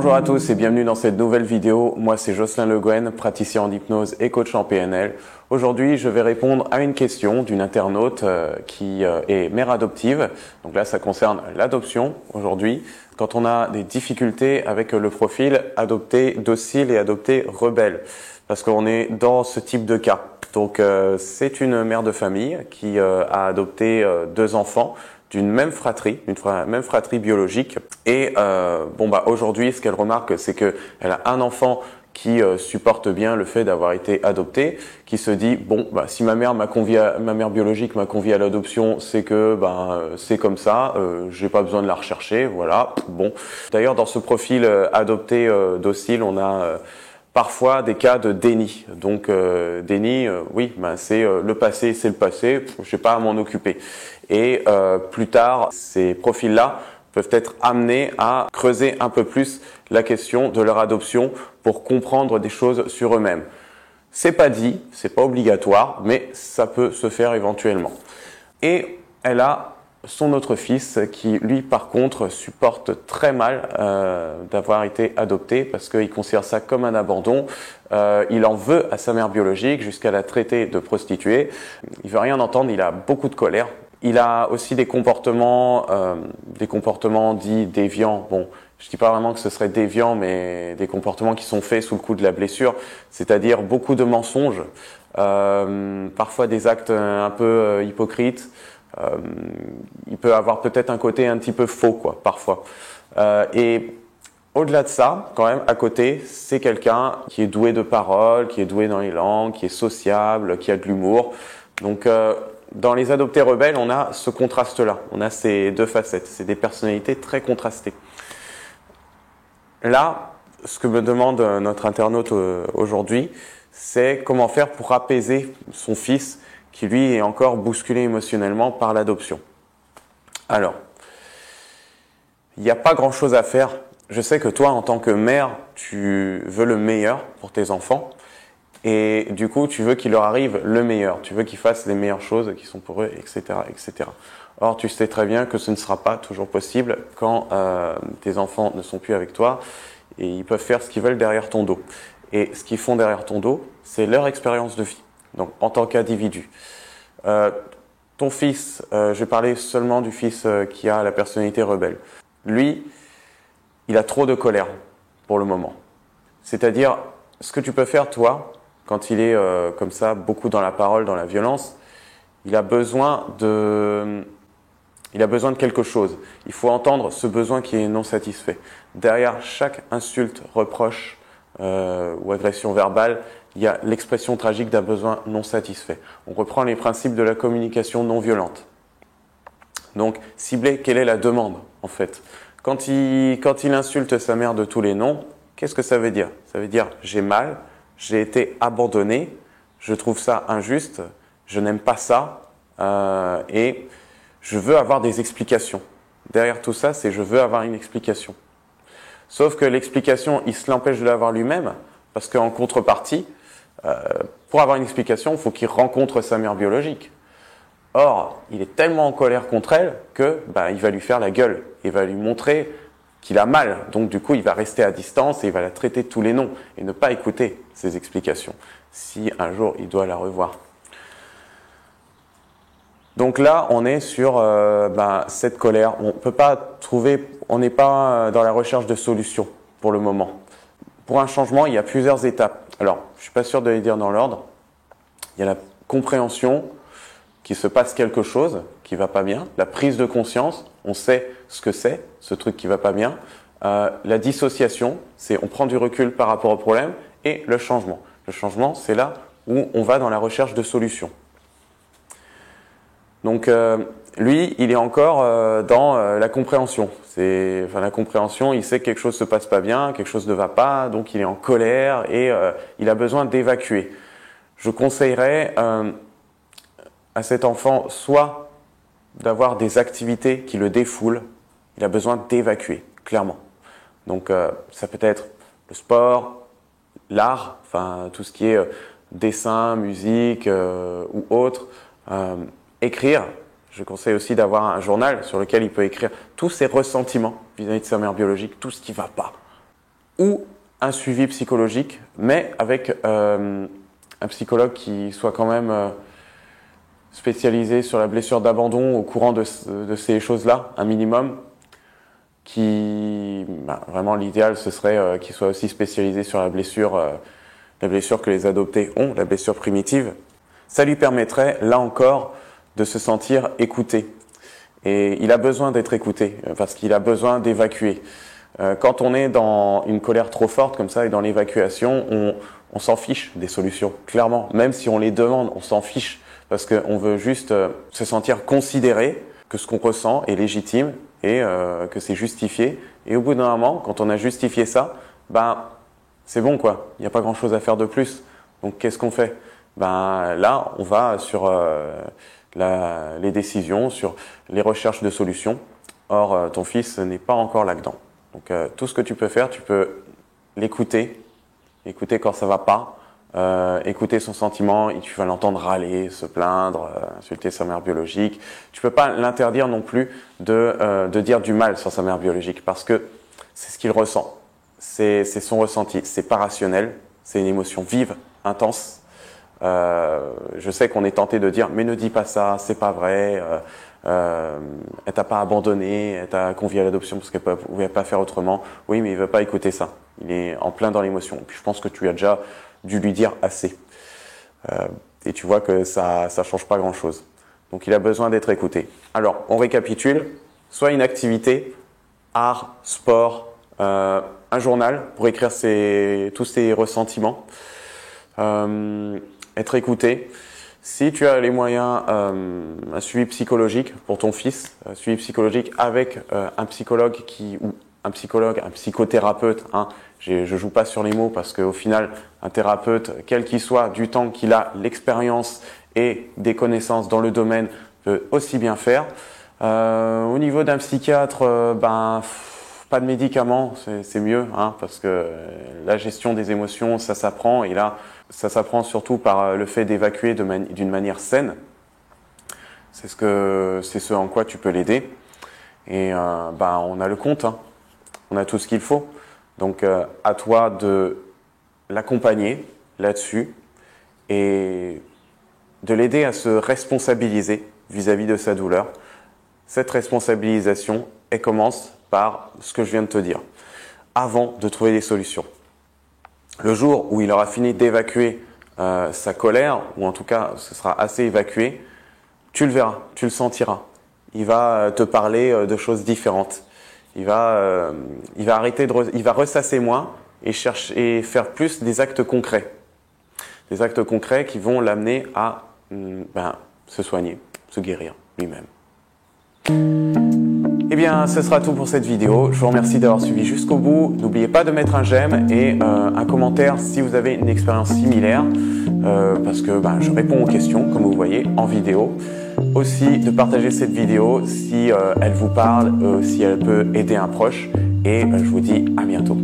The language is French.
Bonjour à tous et bienvenue dans cette nouvelle vidéo. Moi c'est Jocelyn Le Gouen, praticien en hypnose et coach en PNL. Aujourd'hui je vais répondre à une question d'une internaute qui est mère adoptive. Donc là ça concerne l'adoption aujourd'hui. Quand on a des difficultés avec le profil adopté docile et adopté rebelle. Parce qu'on est dans ce type de cas. Donc c'est une mère de famille qui a adopté deux enfants d'une même fratrie, même fratrie biologique. Et aujourd'hui, ce qu'elle remarque, c'est que elle a un enfant qui supporte bien le fait d'avoir été adopté, qui se dit si ma mère biologique m'a convié à l'adoption, c'est que c'est comme ça, j'ai pas besoin de la rechercher, voilà. Bon. D'ailleurs, dans ce profil adopté docile, on a parfois des cas de déni. Donc déni, c'est le passé, c'est le passé, j'ai pas à m'en occuper. Et plus tard, ces profils-là peuvent être amenés à creuser un peu plus la question de leur adoption pour comprendre des choses sur eux-mêmes. C'est pas dit, c'est pas obligatoire, mais ça peut se faire éventuellement. Et elle a son autre fils qui, lui, par contre, supporte très mal d'avoir été adopté parce qu'il considère ça comme un abandon. Il en veut à sa mère biologique jusqu'à la traiter de prostituée. Il veut rien entendre, il a beaucoup de colère. Il a aussi des comportements dits déviants. Bon, je dis pas vraiment que ce serait déviant, mais des comportements qui sont faits sous le coup de la blessure, c'est-à-dire beaucoup de mensonges, parfois des actes un peu hypocrites. Il peut avoir peut-être un côté un petit peu faux, parfois. Et au-delà de ça, quand même, à côté, c'est quelqu'un qui est doué de parole, qui est doué dans les langues, qui est sociable, qui a de l'humour. Donc, dans les adoptés rebelles, on a ce contraste-là. On a ces deux facettes. C'est des personnalités très contrastées. Là, ce que me demande notre internaute aujourd'hui, c'est comment faire pour apaiser son fils qui, lui, est encore bousculé émotionnellement par l'adoption. Alors, il n'y a pas grand-chose à faire. Je sais que toi, en tant que mère, tu veux le meilleur pour tes enfants. Et du coup, tu veux qu'il leur arrive le meilleur. Tu veux qu'ils fassent les meilleures choses qui sont pour eux, etc., etc. Or, tu sais très bien que ce ne sera pas toujours possible quand tes enfants ne sont plus avec toi et ils peuvent faire ce qu'ils veulent derrière ton dos. Et ce qu'ils font derrière ton dos, c'est leur expérience de vie. Donc, en tant qu'individu. Ton fils, je vais parler seulement du fils qui a la personnalité rebelle. Lui, il a trop de colère pour le moment. C'est-à-dire, ce que tu peux faire, toi, quand il est comme ça, beaucoup dans la parole, dans la violence, il a besoin de quelque chose. Il faut entendre ce besoin qui est non satisfait. Derrière chaque insulte, reproche ou agression verbale, il y a l'expression tragique d'un besoin non satisfait. On reprend les principes de la communication non violente. Donc, cibler quelle est la demande, en fait. Quand il insulte sa mère de tous les noms, qu'est-ce que ça veut dire? Ça veut dire j'ai mal, j'ai été abandonné, je trouve ça injuste, je n'aime pas ça et je veux avoir des explications. Derrière tout ça, c'est je veux avoir une explication. Sauf que l'explication, il se l'empêche de l'avoir lui-même parce qu'en contrepartie, pour avoir une explication, il faut qu'il rencontre sa mère biologique. Or, il est tellement en colère contre elle que il va lui faire la gueule. Il va lui montrer qu'il a mal. Donc du coup, il va rester à distance et il va la traiter de tous les noms et ne pas écouter ses explications si un jour il doit la revoir. Donc là, on est sur cette colère. On peut pas trouver, on n'est pas dans la recherche de solutions pour le moment. Pour un changement, il y a plusieurs étapes. Alors, je suis pas sûr de les dire dans l'ordre. Il y a la compréhension qu'il se passe quelque chose qui va pas bien, la prise de conscience, on sait ce que c'est, ce truc qui va pas bien. La dissociation, c'est on prend du recul par rapport au problème, et le changement. Le changement, c'est là où on va dans la recherche de solutions. Donc lui, il est encore dans la compréhension. La compréhension, il sait que quelque chose se passe pas bien, quelque chose ne va pas, donc il est en colère et il a besoin d'évacuer. Je conseillerais à cet enfant soit d'avoir des activités qui le défoulent, il a besoin d'évacuer, clairement. Donc ça peut être le sport, l'art, tout ce qui est dessin, musique ou autre, écrire. Je conseille aussi d'avoir un journal sur lequel il peut écrire tous ses ressentiments vis-à-vis de sa mère biologique, tout ce qui ne va pas. ou un suivi psychologique, mais avec un psychologue qui soit quand même spécialisé sur la blessure d'abandon, au courant de ces choses-là, un minimum, vraiment l'idéal ce serait qu'il soit aussi spécialisé sur la blessure que les adoptés ont, la blessure primitive. Ça lui permettrait, là encore, de se sentir écouté. Et il a besoin d'être écouté, parce qu'il a besoin d'évacuer. Quand on est dans une colère trop forte comme ça et dans l'évacuation, on s'en fiche des solutions, clairement. Même si on les demande, on s'en fiche, parce qu'on veut juste se sentir considéré, que ce qu'on ressent est légitime et que c'est justifié. Et au bout d'un moment, quand on a justifié ça, c'est bon quoi, il n'y a pas grand chose à faire de plus. Donc qu'est-ce qu'on fait? Là, on va sur les décisions, sur les recherches de solutions. Or, ton fils n'est pas encore là-dedans. Donc tout ce que tu peux faire, tu peux l'écouter quand ça va pas, écouter son sentiment, et tu vas l'entendre râler, se plaindre, insulter sa mère biologique. Tu peux pas l'interdire non plus de dire du mal sur sa mère biologique, parce que c'est ce qu'il ressent, c'est son ressenti, c'est pas rationnel, c'est une émotion vive, intense. Je sais qu'on est tenté de dire mais ne dis pas ça, c'est pas vrai, elle t'a pas abandonné, elle t'a convié à l'adoption parce qu'elle ne pouvait pas faire autrement. Oui, mais il veut pas écouter ça, il est en plein dans l'émotion. Puis je pense que tu as déjà dû lui dire assez, et tu vois que ça change pas grand chose. Donc il a besoin d'être écouté. Alors on récapitule, soit une activité, art, sport, un journal pour écrire tous ses ressentiments, être écouté. Si tu as les moyens, un suivi psychologique pour ton fils, un suivi psychologique avec un psychologue un psychothérapeute. Je joue pas sur les mots parce qu'au final, un thérapeute, quel qu'il soit, du temps qu'il a, l'expérience et des connaissances dans le domaine, peut aussi bien faire. Au niveau d'un psychiatre, pas de médicaments, c'est mieux, parce que la gestion des émotions, ça s'apprend, et là, ça s'apprend surtout par le fait d'évacuer d'une manière saine. C'est ce en quoi tu peux l'aider. Et on a le compte, on a tout ce qu'il faut. Donc à toi de l'accompagner là-dessus et de l'aider à se responsabiliser vis-à-vis de sa douleur. Cette responsabilisation, elle commence par ce que je viens de te dire, avant de trouver des solutions. Le jour où il aura fini d'évacuer sa colère, ou en tout cas ce sera assez évacué, tu le verras, tu le sentiras. Il va te parler de choses différentes. Il va ressasser moins et faire plus des actes concrets. Des actes concrets qui vont l'amener à se soigner, se guérir lui-même. Eh bien, ce sera tout pour cette vidéo. Je vous remercie d'avoir suivi jusqu'au bout. N'oubliez pas de mettre un j'aime et un commentaire si vous avez une expérience similaire, parce que je réponds aux questions, comme vous voyez, en vidéo. Aussi, de partager cette vidéo si elle vous parle, si elle peut aider un proche. Et je vous dis à bientôt.